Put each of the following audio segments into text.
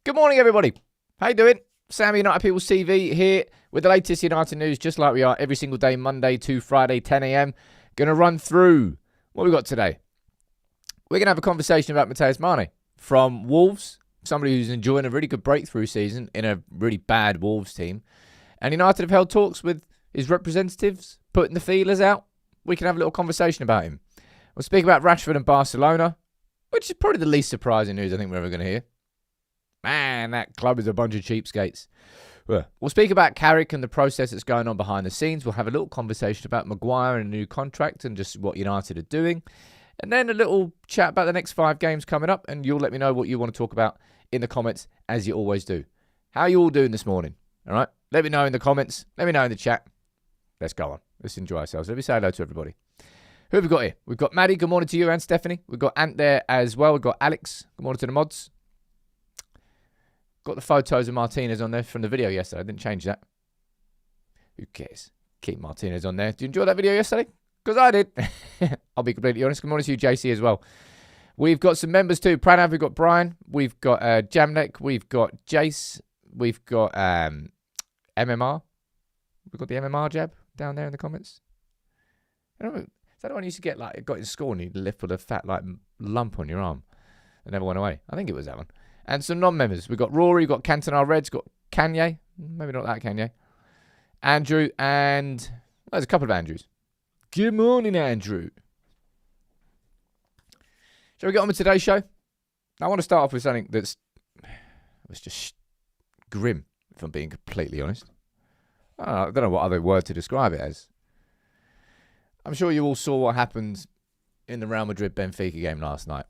Good morning, everybody. How you doing? Sam, United People's TV here with the latest United news, just like we are every single day, Monday to Friday, 10 a.m. Going to run through what we got today. We're going to have a conversation about Matheus Mane from Wolves, somebody who's enjoying a really good breakthrough season in a really bad Wolves team. And United have held talks with his representatives, putting the feelers out. We can have a little conversation about him. We'll speak about Rashford and Barcelona, which is probably the least surprising news I think we're ever going to hear. Man, that club is a bunch of cheapskates. We'll speak about Carrick and the process that's going on behind the scenes. We'll have a little conversation about Maguire and a new contract and just what United are doing. And then a little chat about the next 5 games coming up. And you'll let me know what you want to talk about in the comments, as you always do. How are you all doing this morning? All right? Let me know in the comments. Let me know in the chat. Let's go on. Let's enjoy ourselves. Let me say hello to everybody. Who have we got here? We've got Maddie. Good morning to you and Stephanie. We've got Ant there as well. We've got Alex. Good morning to the mods. Got the photos of Martinez on there from the video yesterday. I didn't change that. Who cares? Keep Martinez on there. Did you enjoy that video yesterday? Because I did. I'll be completely honest. Good morning to you, JC, as well. We've got some members too. Pranav, we've got Brian. We've got Jamnek. We've got Jace. We've got MMR. We've got the MMR jab down there in the comments. I don't know. Is that the one you used to get, like, got in school and you lift with a fat, like, lump on your arm that never went away? I think it was that one. And some non-members. We've got Rory, we've got Cantona Reds, got Kanye. Maybe not that Kanye. Andrew, and well, there's a couple of Andrews. Good morning, Andrew. Shall we get on with today's show? I want to start off with something that's just grim, if I'm being completely honest. I don't know what other word to describe it as. I'm sure you all saw what happened in the Real Madrid-Benfica game last night.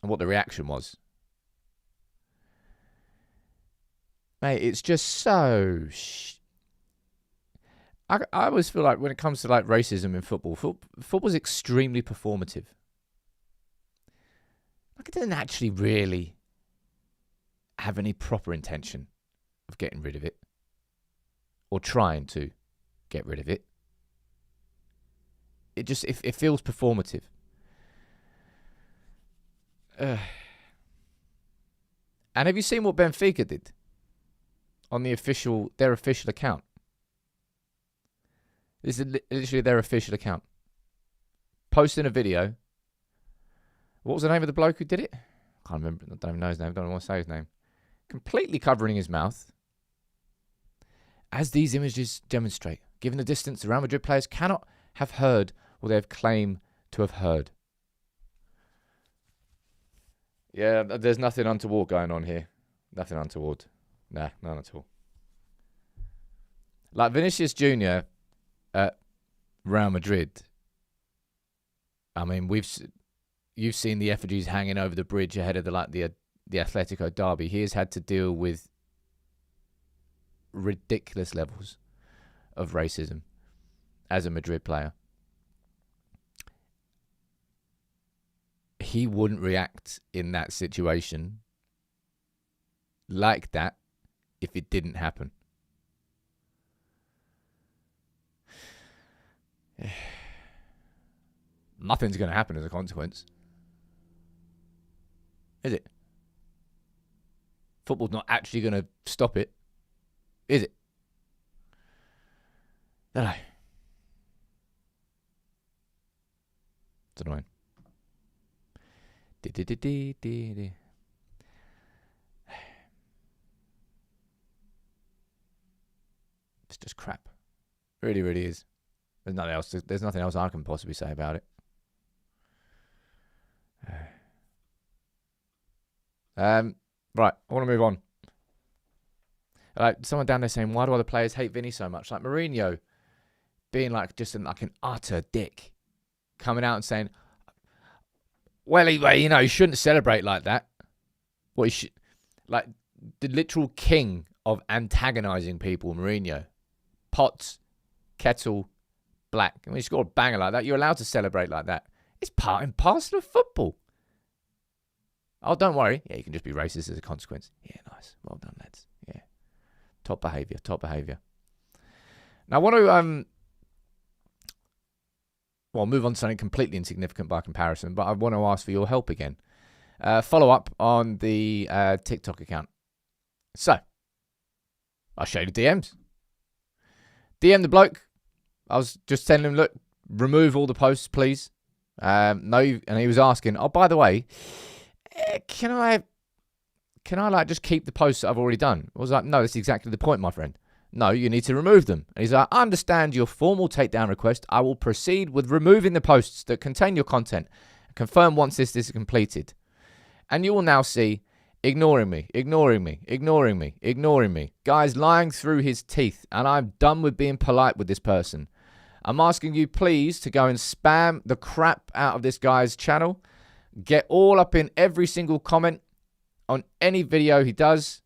And what the reaction was. Mate, it's just so... I always feel like when it comes to like racism in football, football's extremely performative. Like, it doesn't actually really have any proper intention of getting rid of it. Or trying to get rid of it. It feels performative. And have you seen what Benfica did on their official account? This is literally their official account. Posting a video. What was the name of the bloke who did it? I can't remember. I don't even know his name. I don't want to say his name. Completely covering his mouth. As these images demonstrate, given the distance, the Real Madrid players cannot have heard what they have claimed to have heard. Yeah, there's nothing untoward going on here. Nothing untoward. Nah, none at all. Like Vinicius Jr. at Real Madrid. I mean, you've seen the effigies hanging over the bridge ahead of the Atletico derby. He has had to deal with ridiculous levels of racism as a Madrid player. He wouldn't react in that situation like that if it didn't happen. Nothing's going to happen as a consequence. Is it? Football's not actually going to stop it. Is it? Don't know. It's annoying. It's just crap. It really, really is. There's nothing else I can possibly say about it. Right, I want to move on. Like someone down there saying, why do other players hate Vinny so much? Like Mourinho being like just an utter dick, coming out and saying, well, he shouldn't celebrate like that. What he should, like the literal king of antagonising people, Mourinho. Pots, kettle, black. And when you score a banger like that, you're allowed to celebrate like that. It's part and parcel of football. Oh, don't worry. Yeah, you can just be racist as a consequence. Yeah, nice. Well done, lads. Yeah. Top behaviour. Now, I want to move on to something completely insignificant by comparison, but I want to ask for your help again. follow up on the TikTok account. So, I'll show you the DMs. DM the bloke. I was just telling him, look, remove all the posts, please. No, and he was asking, oh, by the way, can I like just keep the posts that I've already done? I was like, no, that's exactly the point, my friend. No, you need to remove them. And he's like, I understand your formal takedown request. I will proceed with removing the posts that contain your content. Confirm once this is completed. And you will now see ignoring me. Guys lying through his teeth. And I'm done with being polite with this person. I'm asking you, please, to go and spam the crap out of this guy's channel. Get all up in every single comment on any video he does.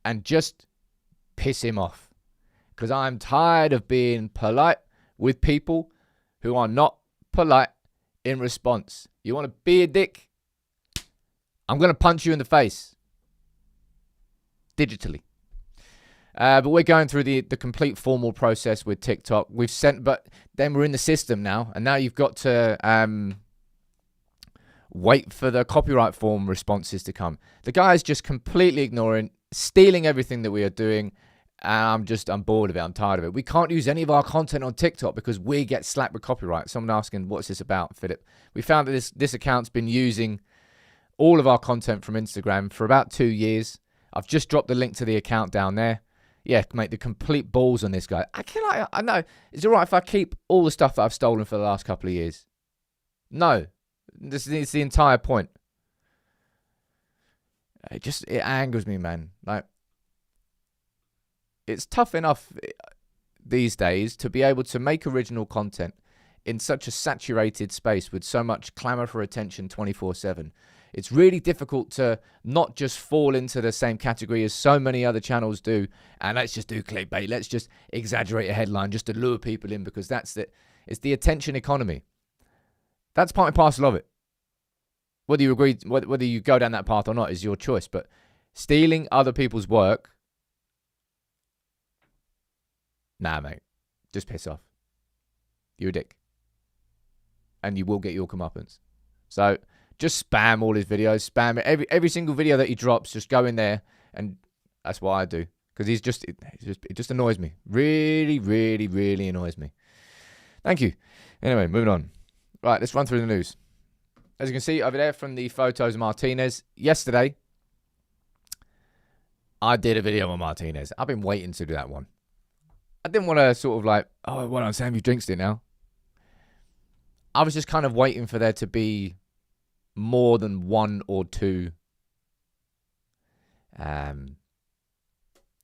And just piss him off. Because I'm tired of being polite with people who are not polite in response. You want to be a dick? I'm going to punch you in the face. Digitally. But we're going through the complete formal process with TikTok. We've sent, but then we're in the system now. And now you've got to wait for the copyright form responses to come. The guy's just completely ignoring, stealing everything that we are doing. And I'm bored of it. I'm tired of it. We can't use any of our content on TikTok because we get slapped with copyright. Someone asking, what's this about, Philip? We found that this account's been using all of our content from Instagram for about 2 years. I've just dropped the link to the account down there. Yeah, mate, the complete balls on this guy. I know. Is it right if I keep all the stuff that I've stolen for the last couple of years? No. This is the entire point. It angers me, man. Like, it's tough enough these days to be able to make original content in such a saturated space with so much clamour for attention 24/7. It's really difficult to not just fall into the same category as so many other channels do. And let's just do clickbait. Let's just exaggerate a headline just to lure people in because it's the attention economy. That's part and parcel of it. Whether you agree, whether you go down that path or not is your choice. But stealing other people's work, nah, mate. Just piss off. You're a dick. And you will get your comeuppance. So just spam all his videos. Spam it. Every single video that he drops, just go in there. And that's what I do. Because it just annoys me. Really, really, really annoys me. Thank you. Anyway, moving on. Right, let's run through the news. As you can see over there from the photos of Martinez. Yesterday, I did a video on Martinez. I've been waiting to do that one. I didn't want to sort of like, oh, well done, Sam, you drinks it now. I was just kind of waiting for there to be more than one or two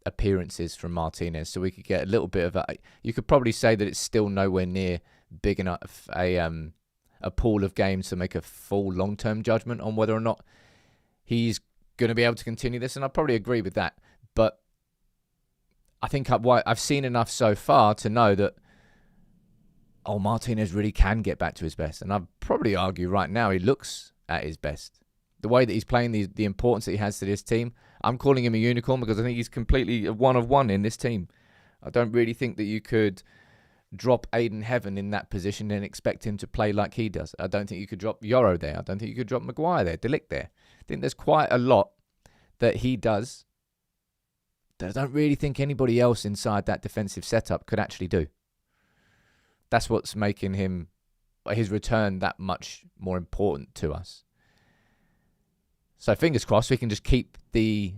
appearances from Martinez so we could get a little bit of a... You could probably say that it's still nowhere near big enough a pool of games to make a full long-term judgment on whether or not he's going to be able to continue this, and I probably agree with that. But I think I've seen enough so far to know that, oh, Martinez really can get back to his best. And I'd probably argue right now he looks at his best. The way that he's playing, the importance that he has to this team, I'm calling him a unicorn because I think he's completely a one of one in this team. I don't really think that you could drop Aiden Heaven in that position and expect him to play like he does. I don't think you could drop Yoro there. I don't think you could drop Maguire there, Delict there. I think there's quite a lot that he does that I don't really think anybody else inside that defensive setup could actually do. That's what's making his return that much more important to us. So fingers crossed we can just keep his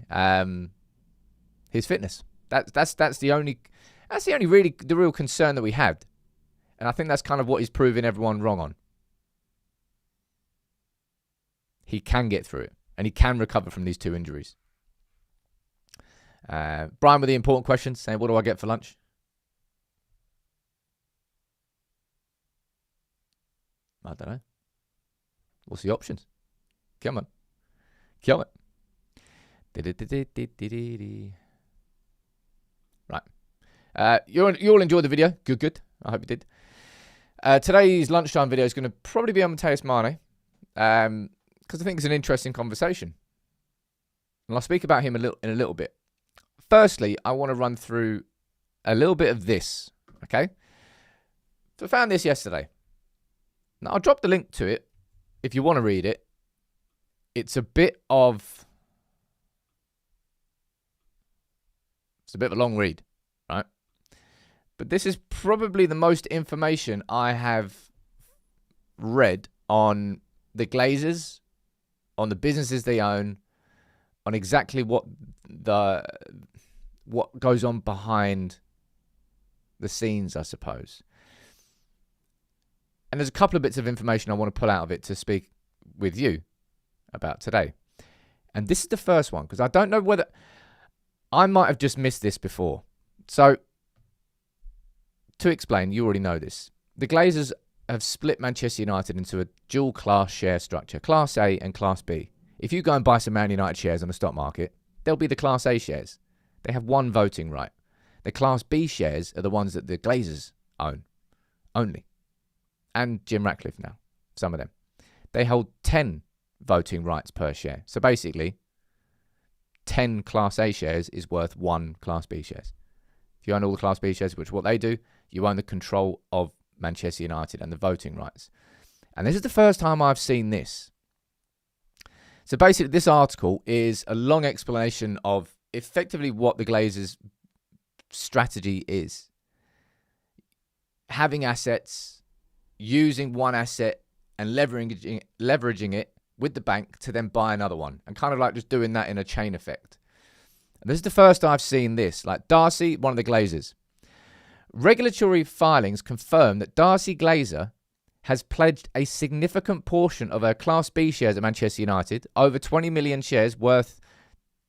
fitness. That's the only really the real concern that we had. And I think that's kind of what he's proving everyone wrong on. He can get through it and he can recover from these 2 injuries. Brian with the important questions saying, what do I get for lunch? I don't know. What's the options? Come on. Kill it. Right. You all enjoyed the video. Good. I hope you did. Today's lunchtime video is going to probably be on Matheus Mane. Because I think it's an interesting conversation. And I'll speak about him in a little bit. Firstly, I want to run through a little bit of this. Okay? So I found this yesterday. Now, I'll drop the link to it if you want to read it. it's a bit of a long read, right? But this is probably the most information I have read on the Glazers, on the businesses they own, on exactly what goes on behind the scenes, I suppose. And there's a couple of bits of information I want to pull out of it to speak with you about today. And this is the first one, because I don't know whether I might have just missed this before. So, to explain, you already know this. The Glazers have split Manchester United into a dual class share structure, Class A and Class B. If you go and buy some Man United shares on the stock market, they'll be the Class A shares. They have one voting right. The Class B shares are the ones that the Glazers own, only. And Jim Ratcliffe now, some of them. They hold 10 voting rights per share. So basically, 10 Class A shares is worth 1 Class B shares. If you own all the Class B shares, which is what they do, you own the control of Manchester United and the voting rights. And this is the first time I've seen this. So basically, this article is a long explanation of effectively what the Glazers' strategy is. Having assets, using one asset and leveraging it with the bank to then buy another one, and kind of like just doing that in a chain effect. And this is the first I've seen this. Like Darcy, one of the Glazers. Regulatory filings confirm that Darcy Glazer has pledged a significant portion of her Class B shares at Manchester United, over 20 million shares worth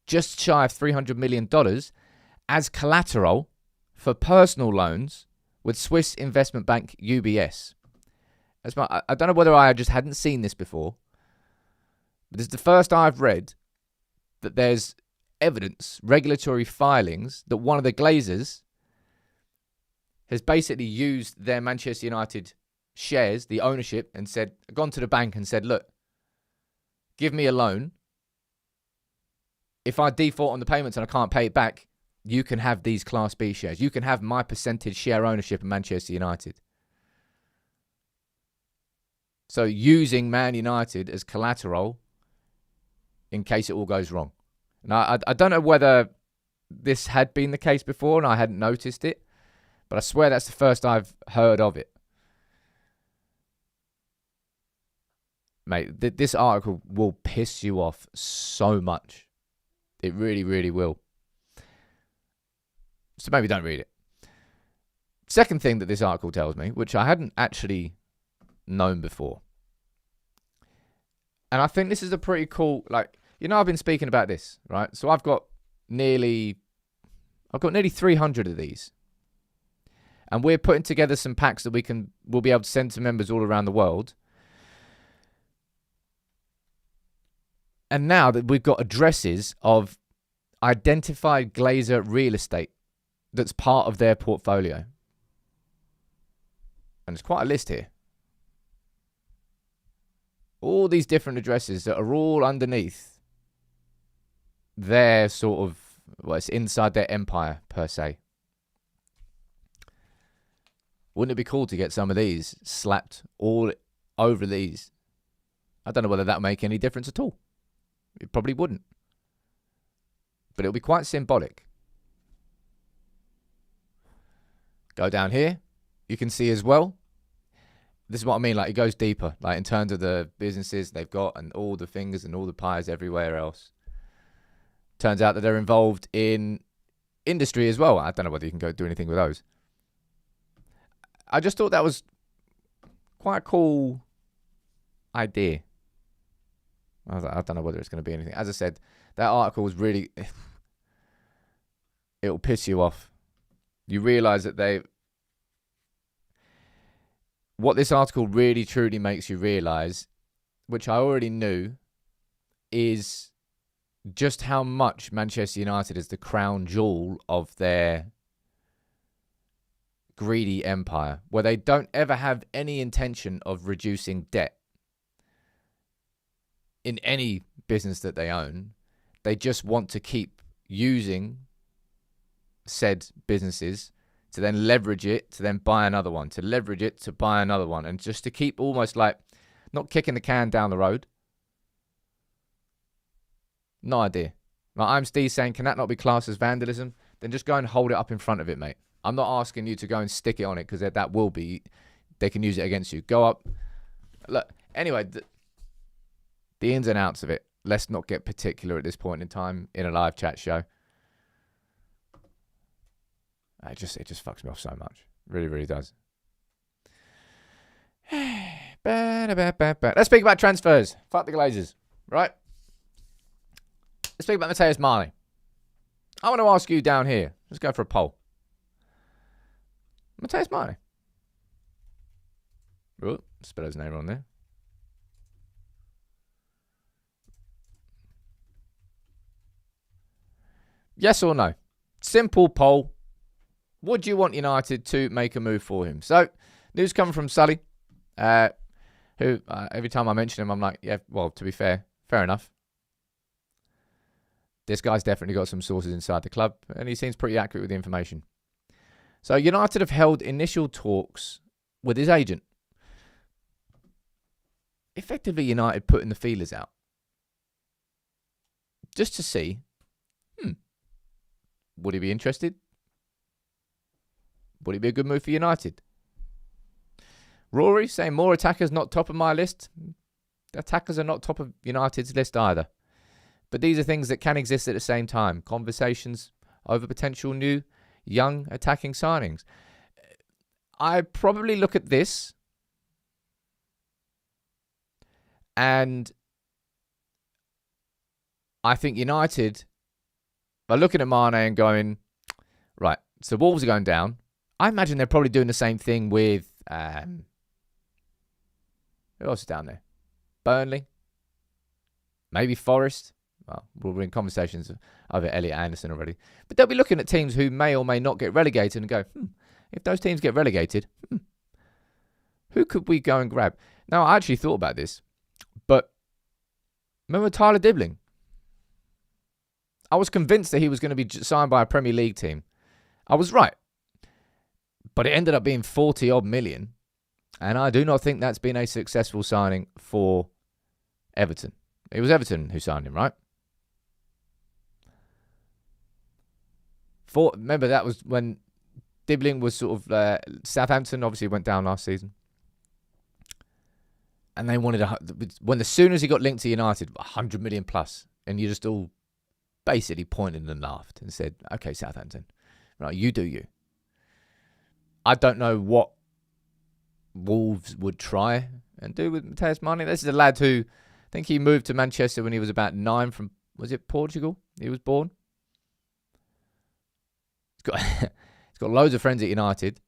just shy of $300 million, as collateral for personal loans with Swiss investment bank UBS. I don't know whether I just hadn't seen this before, but this is the first I've read that there's evidence, regulatory filings, that one of the Glazers has basically used their Manchester United shares, the ownership, and gone to the bank and said, look, give me a loan. If I default on the payments and I can't pay it back, you can have these Class B shares. You can have my percentage share ownership in Manchester United. So using Man United as collateral in case it all goes wrong. Now, I don't know whether this had been the case before and I hadn't noticed it, but I swear that's the first I've heard of it. Mate, this article will piss you off so much. It really, really will. So maybe don't read it. Second thing that this article tells me, which I hadn't actually known before. And I think this is a pretty cool, I've been speaking about this, right? So I've got nearly 300 of these. And we're putting together some packs that we'll be able to send to members all around the world. And now that we've got addresses of identified Glazer real estate that's part of their portfolio. And there's quite a list here. All these different addresses that are all underneath their it's inside their empire, per se. Wouldn't it be cool to get some of these slapped all over these? I don't know whether that would make any difference at all. It probably wouldn't. But it'll be quite symbolic. Go down here. You can see as well. This is what I mean. It goes deeper. In terms of the businesses they've got and all the fingers and all the pies everywhere else. Turns out that they're involved in industry as well. I don't know whether you can go do anything with those. I just thought that was quite a cool idea. I don't know whether it's going to be anything. As I said, that article was really... It'll piss you off. You realise that what this article really truly makes you realise, which I already knew, is just how much Manchester United is the crown jewel of their greedy empire, where they don't ever have any intention of reducing debt in any business that they own. They just want to keep using said businesses to then leverage it, to then buy another one, to leverage it, to buy another one, and just to keep almost not kicking the can down the road, No idea. Like, I'm Steve saying, can that not be classed as vandalism? Then just go and hold it up in front of it, mate. I'm not asking you to go and stick it on it because that will be, they can use it against you. Go up. Look, anyway, the ins and outs of it. Let's not get particular at this point in time in a live chat show. It just fucks me off so much. Really, really does. Let's speak about transfers. Fuck the Glazers, right? Let's speak about Matheus Mane. I want to ask you down here. Let's go for a poll. Matheus Mane. Oh, spell his name on there. Yes or no? Simple poll. Would you want United to make a move for him? So, news coming from Sully, who every time I mention him, I'm like, yeah, well, to be fair enough. This guy's definitely got some sources inside the club, and he seems pretty accurate with the information. So United have held initial talks with his agent. Effectively, United putting the feelers out. Just to see, would he be interested? Would it be a good move for United? Rory saying more attackers, not top of my list. Attackers are not top of United's list either. But these are things that can exist at the same time. Conversations over potential new, young attacking signings. I probably look at this and I think United are looking at Mane and going, right, so Wolves are going down. I imagine they're probably doing the same thing with, who else is down there? Burnley? Maybe Forest? Well, we're in conversations over Elliot Anderson already. But they'll be looking at teams who may or may not get relegated and go, if those teams get relegated, who could we go and grab? Now, I actually thought about this, but remember Tyler Dibbling? I was convinced that he was going to be signed by a Premier League team. I was right. But it ended up being 40-odd million. And I do not think that's been a successful signing for Everton. It was Everton who signed him, right? Remember, that was when Dibbling was sort of... Southampton obviously went down last season. And they wanted... as soon as he got linked to United, 100 million plus. And you just all basically pointed and laughed and said, okay, Southampton, right, you do you. I don't know what Wolves would try and do with Matheus Mane. This is a lad who, I think he moved to Manchester when he was about 9 from, was it Portugal? He was born. He's got loads of friends at United.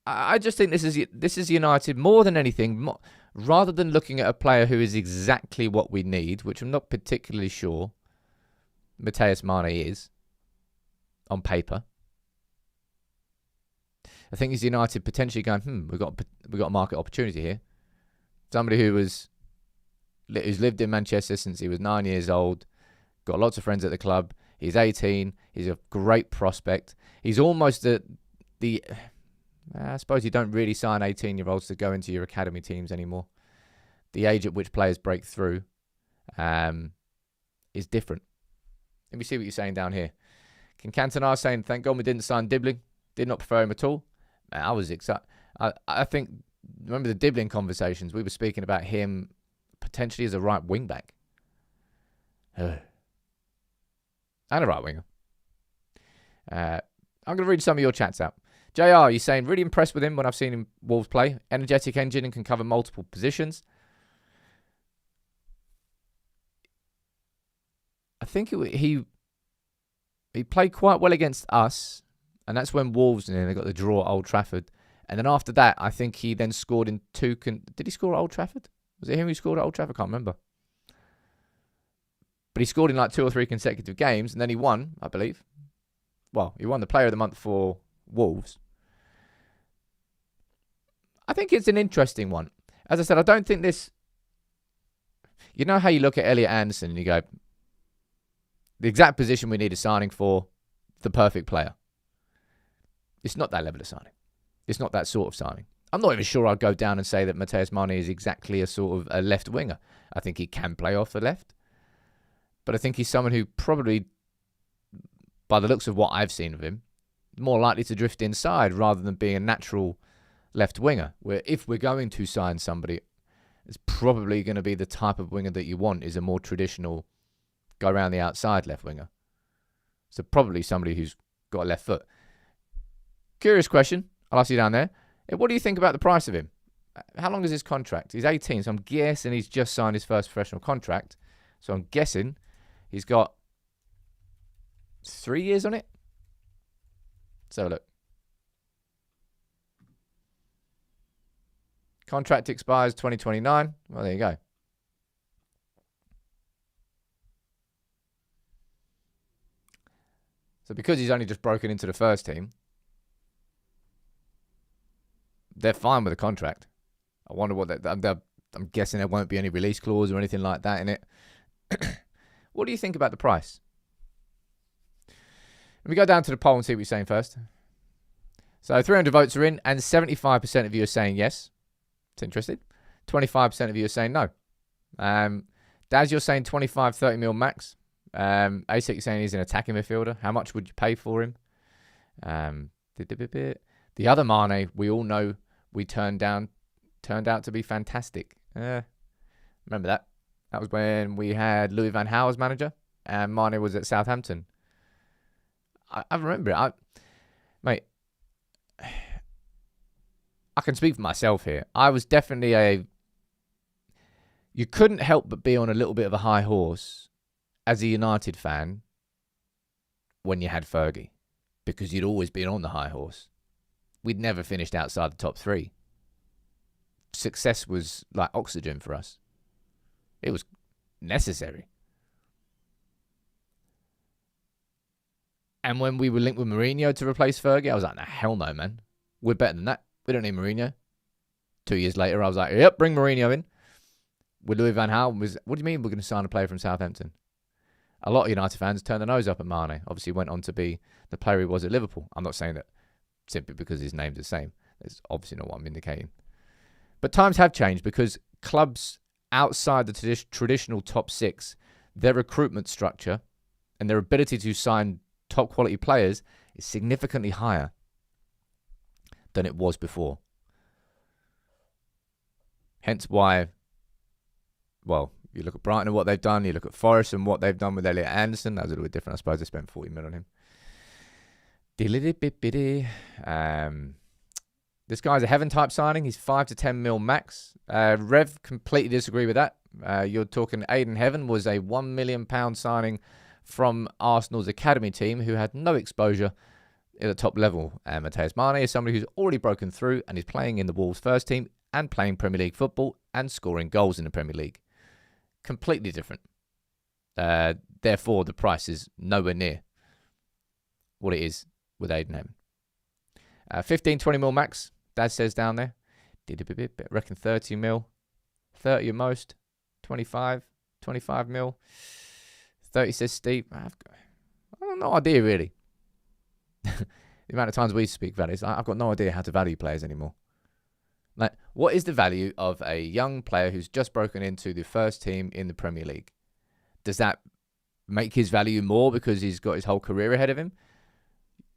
I just think this is United more than anything. Rather than looking at a player who is exactly what we need, which I'm not particularly sure Matheus Mane is on paper. I think it's United potentially going, we've got a market opportunity here. Somebody who's lived in Manchester since he was 9 years old, got lots of friends at the club. He's 18. He's a great prospect. He's almost I suppose you don't really sign 18-year-olds to go into your academy teams anymore. The age at which players break through is different. Let me see what you're saying down here. Can Cantona saying, thank God we didn't sign Dibbling. Did not prefer him at all. Man, I was excited. I think, remember the Dibbling conversations? We were speaking about him potentially as a right wing back. And a right winger. I'm going to read some of your chats out. JR, you're saying, really impressed with him when I've seen him Wolves play. Energetic engine and can cover multiple positions. I think he played quite well against us. And that's when Wolves, and then they got the draw at Old Trafford. And then after that, I think he then scored in two... Did he score at Old Trafford? Was it him who scored at Old Trafford? I can't remember. But he scored in like 2 or 3 consecutive games, and then he won, I believe. Well, he won the Player of the Month for Wolves. I think it's an interesting one. As I said, I don't think this... You know how you look at Elliot Anderson and you go, the exact position we need a signing for, the perfect player. It's not that level of signing. It's not that sort of signing. I'm not even sure I'd go down and say that Matheus Mane is exactly a sort of a left winger. I think he can play off the left. But I think he's someone who probably, by the looks of what I've seen of him, more likely to drift inside rather than being a natural left winger. Where if we're going to sign somebody, it's probably going to be the type of winger that you want is a more traditional go around the outside left winger. So probably somebody who's got a left foot. Curious question. I'll ask you down there. What do you think about the price of him? How long is his contract? He's 18, so I'm guessing he's just signed his first professional contract. So I'm guessing he's got 3 years on it. So look. Contract expires 2029. Well, there you go. So because he's only just broken into the first team, they're fine with the contract. I wonder what I'm guessing there won't be any release clause or anything like that in it. What do you think about the price? Let me go down to the poll and see what you're saying first. So 300 votes are in, and 75% of you are saying yes. It's interesting. 25% of you are saying no. Daz, you're saying 25, 30 mil max. ASIC saying he's an attacking midfielder. How much would you pay for him? The other Mane, we all know we turned out to be fantastic. Remember that? That was when we had Louis van Gaal as manager and Mane was at Southampton. I remember it. Mate, I can speak for myself here. I was definitely you couldn't help but be on a little bit of a high horse as a United fan when you had Fergie, because you'd always been on the high horse. We'd never finished outside the top 3. Success was like oxygen for us. It was necessary. And when we were linked with Mourinho to replace Fergie, I was like, nah, hell no, man. We're better than that. We don't need Mourinho. 2 years later, I was like, yep, bring Mourinho in. With Louis van Gaal, what do you mean we're going to sign a player from Southampton? A lot of United fans turned their nose up at Mane. Obviously, went on to be the player he was at Liverpool. I'm not saying that simply because his name's the same. That's obviously not what I'm indicating. But times have changed because clubs outside the traditional top 6, their recruitment structure and their ability to sign top quality players is significantly higher than it was before. Hence why, well, you look at Brighton and what they've done, you look at Forest and what they've done with Elliot Anderson. That was a little bit different. I suppose they spent 40 million on him. This guy's a heaven type signing. He's 5 to 10 mil max. Rev, completely disagree with that. You're talking Aiden Heaven was a £1 million signing from Arsenal's academy team who had no exposure at the top level. Matheus Mane is somebody who's already broken through and is playing in the Wolves first team and playing Premier League football and scoring goals in the Premier League. Completely different. Therefore, the price is nowhere near what it is with Aiden Heaven. 15, 20 mil max, Dad says down there. I reckon 30 mil. 30 at most. 25 mil. 30 says Steve. I've got no idea, really. The amount of times we speak about it, I've got no idea how to value players anymore. Like, what is the value of a young player who's just broken into the first team in the Premier League? Does that make his value more because he's got his whole career ahead of him?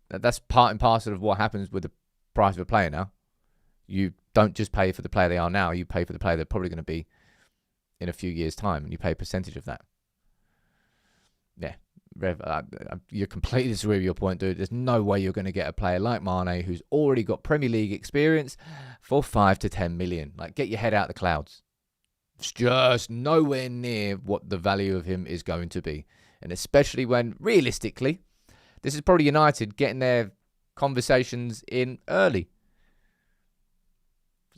That's part and parcel of what happens with the price of a player now. You don't just pay for the player they are now. You pay for the player they're probably going to be in a few years' time, and you pay a percentage of that. Yeah, Rev, you completely disagree with your point, dude. There's no way you're going to get a player like Mane who's already got Premier League experience for 5 to 10 million. Like, get your head out of the clouds. It's just nowhere near what the value of him is going to be. And especially when, realistically, this is probably United getting their conversations in early.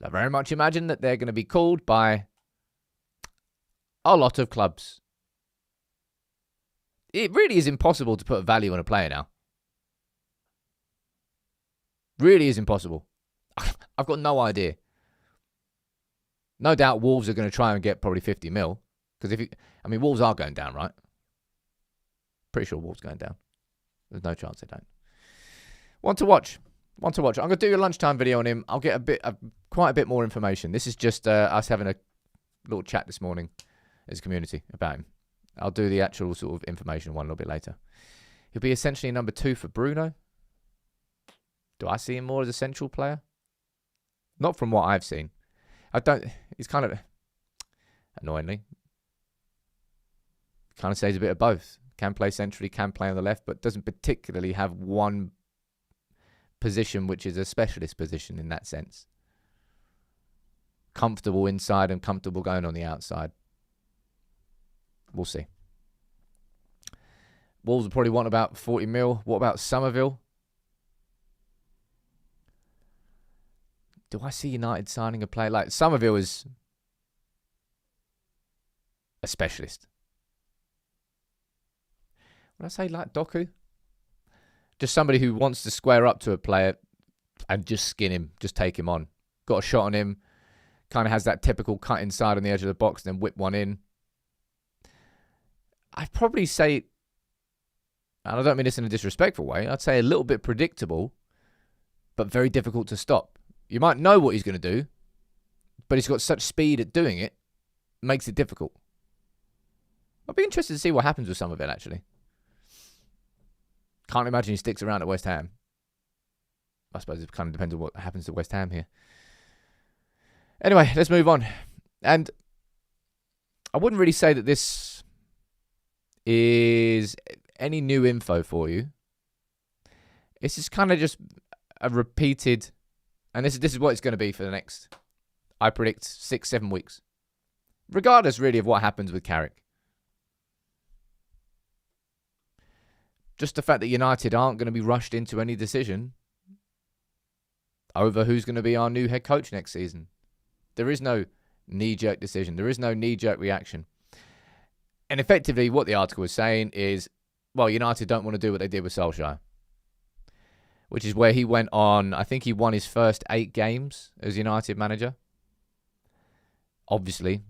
I very much imagine that they're going to be called by a lot of clubs. It really is impossible to put a value on a player now. Really is impossible. I've got no idea. No doubt Wolves are going to try and get probably 50 mil. Because Wolves are going down, right? Pretty sure Wolves are going down. There's no chance they don't. Want to watch. I'm going to do a lunchtime video on him. I'll get quite a bit more information. This is just us having a little chat this morning as a community about him. I'll do the actual sort of information one a little bit later. He'll be essentially number 2 for Bruno. Do I see him more as a central player? Not from what I've seen. He's kind of, annoyingly, kind of says a bit of both. Can play centrally, can play on the left, but doesn't particularly have one position which is a specialist position in that sense. Comfortable inside and comfortable going on the outside. We'll see. Wolves will probably want about 40 mil. What about Somerville? Do I see United signing a player like Somerville is a specialist? Would I say like Doku? Just somebody who wants to square up to a player and just skin him, just take him on. Got a shot on him, kind of has that typical cut inside on the edge of the box, then whip one in. I'd probably say, and I don't mean this in a disrespectful way, I'd say a little bit predictable, but very difficult to stop. You might know what he's going to do, but he's got such speed at doing it, makes it difficult. I'd be interested to see what happens with some of it, actually. Can't imagine he sticks around at West Ham. I suppose it kind of depends on what happens to West Ham here. Anyway, let's move on. And I wouldn't really say that this is any new info for you. It's just kind of just a repeated, and this is what it's going to be for the next, I predict, 6-7 weeks. Regardless, really, of what happens with Carrick. Just the fact that United aren't going to be rushed into any decision over who's going to be our new head coach next season. There is no knee-jerk decision. There is no knee-jerk reaction. And effectively, what the article is saying is, well, United don't want to do what they did with Solskjaer. Which is where he went on, I think he won his first 8 games as United manager. Obviously.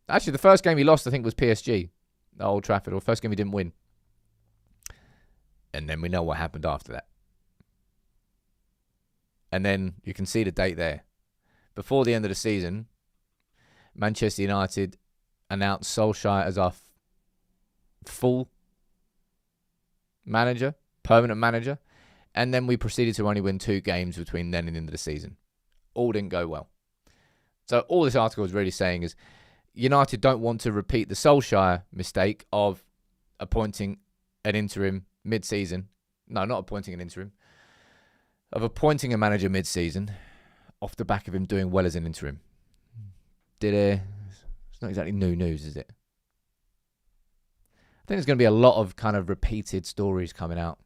Actually, the first game he lost, I think, was PSG at Old Trafford. Or first game he didn't win. And then we know what happened after that. And then you can see the date there. Before the end of the season, Manchester United announced Solskjaer as our full manager, permanent manager. And then we proceeded to only win 2 games between then and the end of the season. All didn't go well. So all this article is really saying is United don't want to repeat the Solskjaer mistake of appointing an interim mid-season. No, not appointing an interim. Of appointing a manager mid-season off the back of him doing well as an interim. It's not exactly new news, is it? I think there's going to be a lot of kind of repeated stories coming out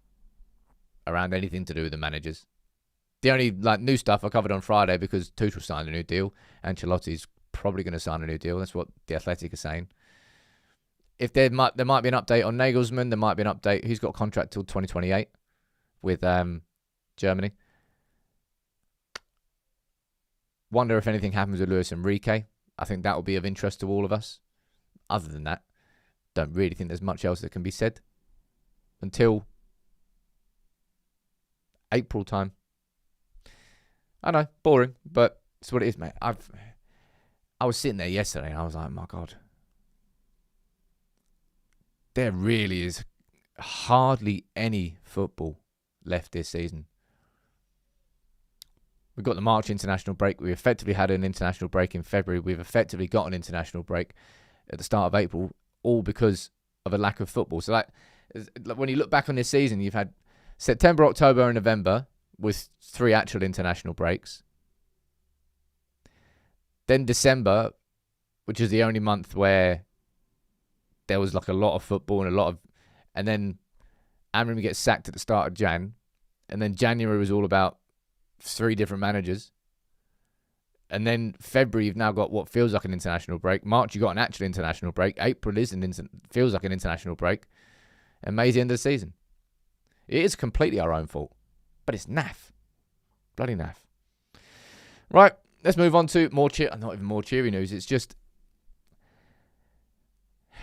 around anything to do with the managers. The only new stuff I covered on Friday because Tuchel signed a new deal. Ancelotti's probably going to sign a new deal. That's what The Athletic is saying. If there might be an update on Nagelsmann, there might be an update. He's got a contract till 2028 with Germany. Wonder if anything happens with Luis Enrique. I think that will be of interest to all of us. Other than that, don't really think there's much else that can be said until April time. I know, boring, but it's what it is, mate. I was sitting there yesterday and I was like, my God. There really is hardly any football left this season. We've got the March international break. We effectively had an international break in February. We've effectively got an international break at the start of April, all because of a lack of football. So when you look back on this season, you've had September, October, and November with 3 actual international breaks. Then December, which is the only month where there was a lot of football and then Amram gets sacked at the start of Jan. And then January was all about 3 different managers. And then February, you've now got what feels like an international break. March, you got an actual international break. April feels like an international break. And May's the end of the season. It is completely our own fault. But it's naff. Bloody naff. Right, let's move on to not even more cheery news. It's just,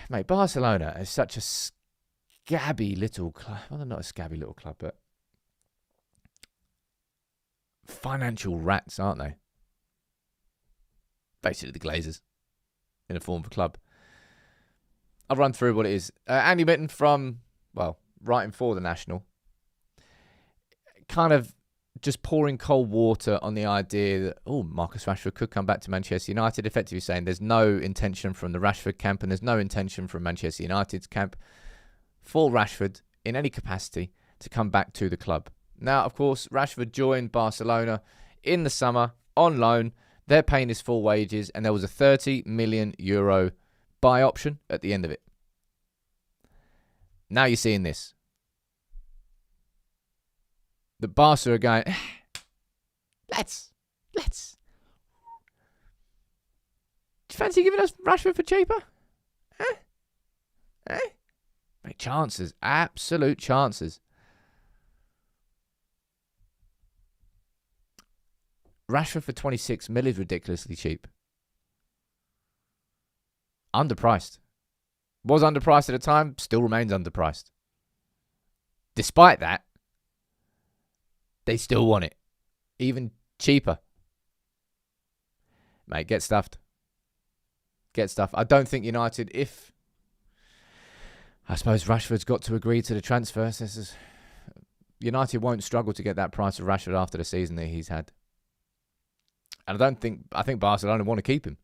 mate, Barcelona is such a scabby little club. Well, not a scabby little club, but financial rats, aren't they? Basically the Glazers in a form of a club. I'll run through what it is. Andy Mitten from, well, writing for the National, kind of just pouring cold water on the idea that, Marcus Rashford could come back to Manchester United, effectively saying there's no intention from the Rashford camp and there's no intention from Manchester United's camp for Rashford in any capacity to come back to the club. Now, of course, Rashford joined Barcelona in the summer on loan. They're paying his full wages and there was a €30 million buy option at the end of it. Now you're seeing this. The Barca are going, let's. Do you fancy giving us Rashford for cheaper? Mate, chances. Absolute chances. Rashford for 26 mil is ridiculously cheap. Underpriced. Was underpriced at the time, still remains underpriced. Despite that, they still want it. Even cheaper. Mate, get stuffed. Get stuffed. I don't think United, I suppose Rashford's got to agree to the transfer. United won't struggle to get that price of Rashford after the season that he's had. And I think Barcelona want to keep him.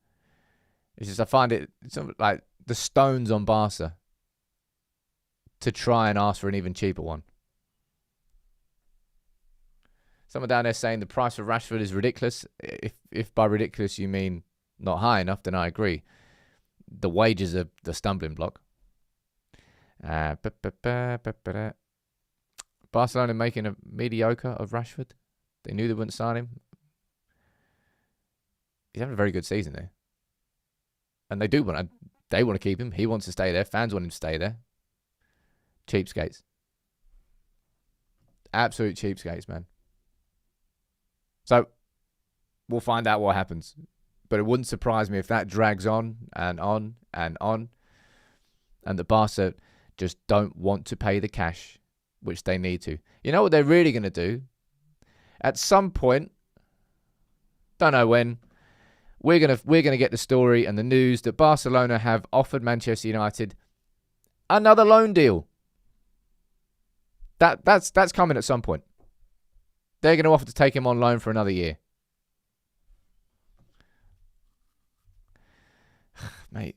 It's just, I find it's like the stones on Barca to try and ask for an even cheaper one. Someone down there saying the price of Rashford is ridiculous. If by ridiculous you mean not high enough, then I agree. The wages are the stumbling block. Barcelona making a mediocre of Rashford. They knew they wouldn't sign him. He's having a very good season there. And they want to keep him. He wants to stay there. Fans want him to stay there. Cheapskates. Absolute cheapskates, man. So, we'll find out what happens. But it wouldn't surprise me if that drags on and on and on. And the Barca just don't want to pay the cash, which they need to. You know what they're really going to do? At some point, don't know when, we're gonna get the story and the news that Barcelona have offered Manchester United another loan deal. That's coming at some point. They're going to offer to take him on loan for another year. Mate,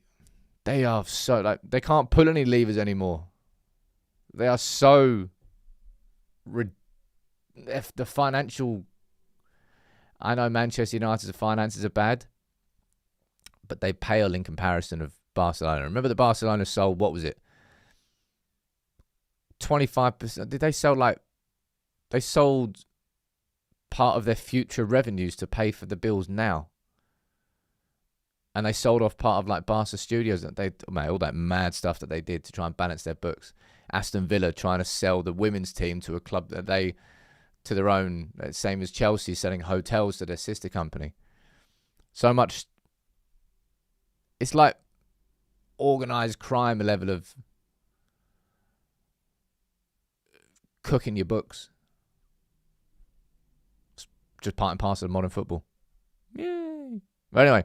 they are so, they can't pull any levers anymore. They are so, the financial, I know Manchester United's finances are bad, but they pale in comparison of Barcelona. Remember that Barcelona sold, what was it? 25%. Did they sell they sold part of their future revenues to pay for the bills now. And they sold off part of Barca Studios. All that mad stuff that they did to try and balance their books. Aston Villa trying to sell the women's team to a club that to their own, same as Chelsea selling hotels to their sister company. So much. It's like organised crime level of cooking your books. It's just part and parcel of modern football. Yay. But anyway,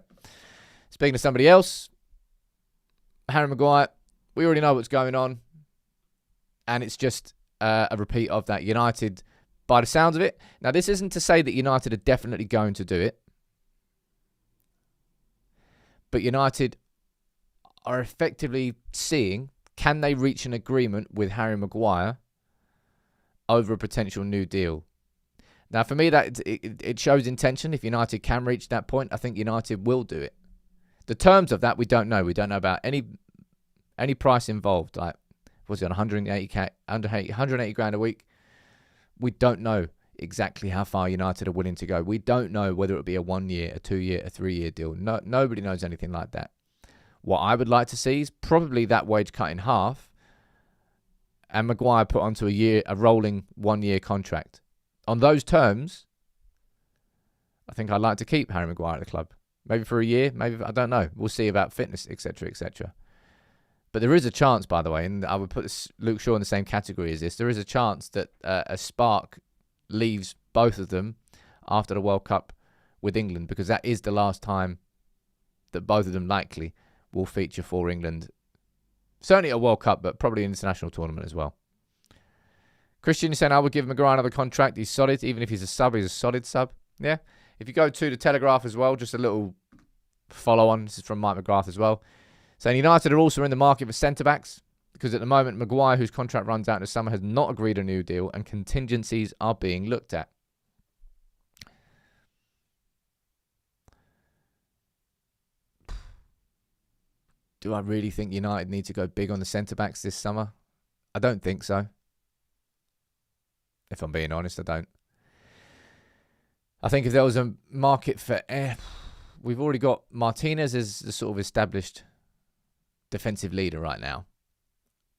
speaking of somebody else, Harry Maguire, we already know what's going on. And it's just a repeat of that. United, by the sounds of it. Now, this isn't to say that United are definitely going to do it. But United are effectively seeing, can they reach an agreement with Harry Maguire over a potential new deal? Now, for me, that it shows intention. If United can reach that point, I think United will do it. The terms of that, we don't know. We don't know about any price involved. Like, was it 180 grand a week? We don't know exactly how far United are willing to go. We don't know whether it'll be a 1 year, a 2 year, a 3 year deal. No, nobody knows anything like that. What I would like to see is probably that wage cut in half and Maguire put onto a rolling 1 year contract. On those terms, I think I'd like to keep Harry Maguire at the club. Maybe for a year, maybe, I don't know. We'll see about fitness, etc., etc. But there is a chance, by the way, and I would put Luke Shaw in the same category as this, there is a chance that a spark leaves both of them after the World Cup with England, because that is the last time that both of them likely will feature for England Certainly a World Cup, but probably an international tournament as well. Christian is saying, I would give Maguire another contract. He's solid. Even if he's a sub, he's a solid sub. Yeah. If you go to the Telegraph as well, just a little follow-on. This is from Mike McGrath as well. Saying United are also in the market for centre-backs because at the moment, Maguire, whose contract runs out in the summer, has not agreed a new deal and contingencies are being looked at. Do I really think United need to go big on the centre-backs this summer? I don't think so. If I'm being honest, I don't. I think if there was a market for... we've already got Martinez as the sort of established defensive leader right now.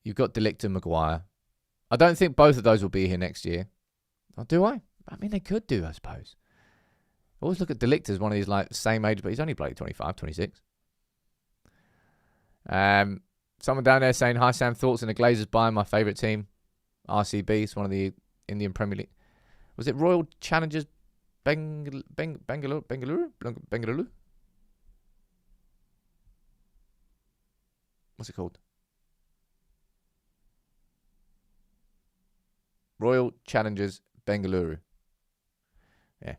You've got De Ligt and Maguire. I don't think both of those will be here next year. Oh, do I? I mean, they could do, I suppose. I always look at De Ligt as one of these like same age, but he's only played 25, 26. Someone down there saying, hi Sam, thoughts on the Glazers buying my favourite team, RCB. It's one of the Indian Premier League. Was it Royal Challengers Bengaluru? What's it called? Royal Challengers Bengaluru. Yeah.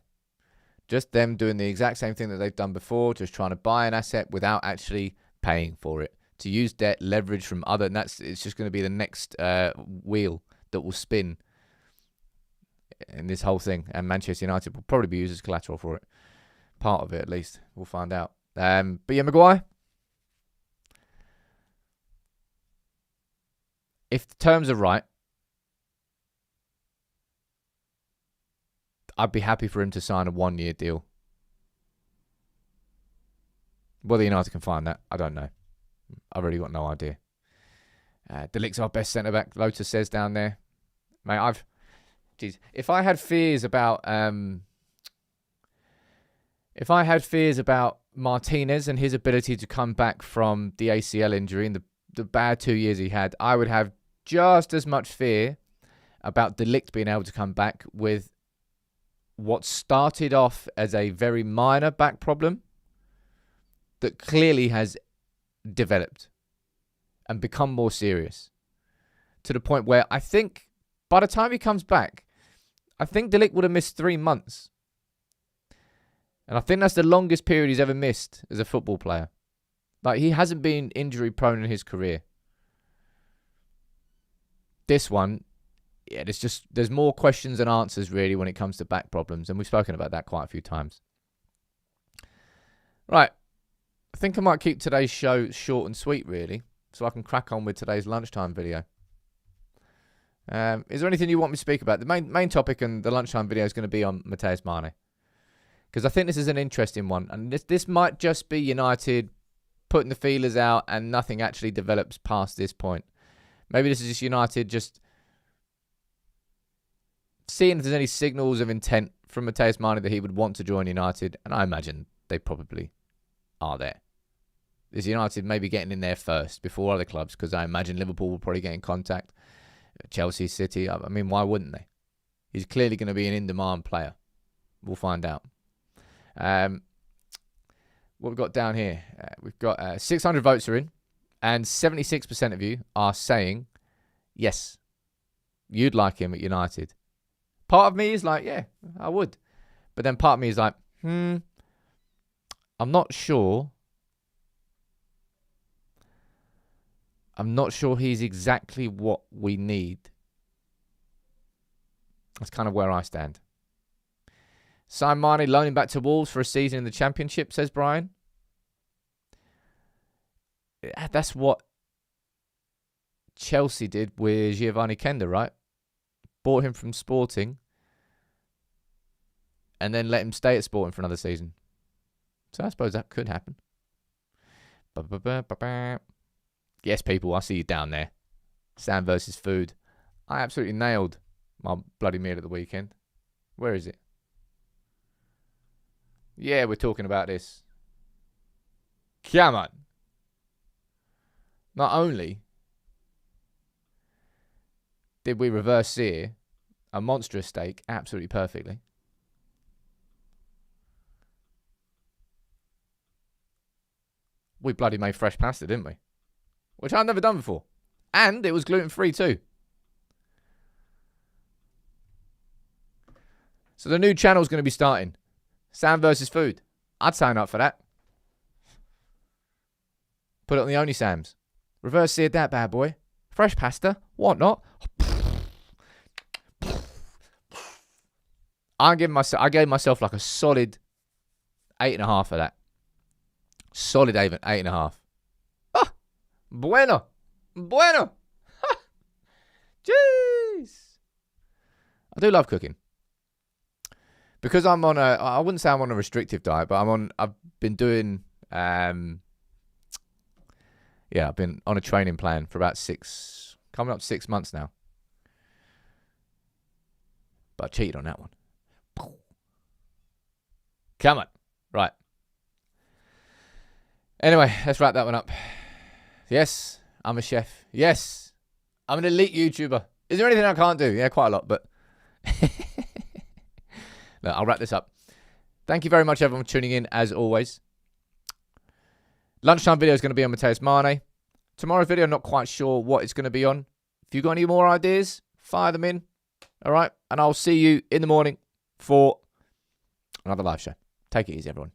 Just them doing the exact same thing that they've done before, just trying to buy an asset without actually paying for it. To use debt, leverage from other, and it's just going to be the next wheel that will spin in this whole thing. And Manchester United will probably be used as collateral for it. Part of it, at least. We'll find out. But yeah, Maguire. If the terms are right, I'd be happy for him to sign a 1-year deal. Whether United can find that, I don't know. I've really got no idea. De Ligt's our best centre-back, Lotus says down there. Mate, if I had fears about Martinez and his ability to come back from the ACL injury and the bad 2 years he had, I would have just as much fear about De Ligt being able to come back with what started off as a very minor back problem that clearly has developed and become more serious to the point where I think by the time he comes back, I think De Ligt would have missed 3 months. And I think that's the longest period he's ever missed as a football player. Like, he hasn't been injury prone in his career. This one, yeah, there's more questions than answers really when it comes to back problems. And we've spoken about that quite a few times. Right. I think I might keep today's show short and sweet, really, so I can crack on with today's lunchtime video. Is there anything you want me to speak about? The main topic in the lunchtime video is going to be on Matheus Mane, because I think this is an interesting one, and this might just be United putting the feelers out and nothing actually develops past this point. Maybe this is just United just seeing if there's any signals of intent from Matheus Mane that he would want to join United, and I imagine they probably are there. Is United maybe getting in there first before other clubs? Because I imagine Liverpool will probably get in contact. Chelsea, City. I mean, why wouldn't they? He's clearly going to be an in-demand player. We'll find out. What we've got down here, we've got 600 votes are in, and 76% of you are saying, yes, you'd like him at United. Part of me is like, yeah, I would. But then part of me is like, I'm not sure. I'm not sure he's exactly what we need. That's kind of where I stand. Sign Mane, loan him back to Wolves for a season in the Championship, says Brian. That's what Chelsea did with Giovanni Kenda, right? Bought him from Sporting and then let him stay at Sporting for another season. So I suppose that could happen. Yes, people, I see you down there. Sam versus food. I absolutely nailed my bloody meal at the weekend. Where is it? Yeah, we're talking about this. Come on. Not only did we reverse sear a monstrous steak absolutely perfectly, we bloody made fresh pasta, didn't we? which I've never done before. And it was gluten-free too. So the new channel's going to be starting. Sam versus food. I'd sign up for that. Put it on the Only Sams. Reverse seared that bad boy. Fresh pasta. What not? I gave myself like a solid 8.5 for that. Solid 8.5. Ah, bueno. Jeez. I do love cooking. Because I'm on I wouldn't say I'm on a restrictive diet, but I've been doing, I've been on a training plan for about coming up to 6 months now. But I cheated on that one. Come on. Right. Anyway, let's wrap that one up. Yes, I'm a chef. Yes, I'm an elite YouTuber. Is there anything I can't do? Yeah, quite a lot, but no, I'll wrap this up. Thank you very much, everyone, for tuning in, as always. Lunchtime video is going to be on Matheus Mane. Tomorrow's video, not quite sure what it's going to be on. If you've got any more ideas, fire them in. All right? And I'll see you in the morning for another live show. Take it easy, everyone.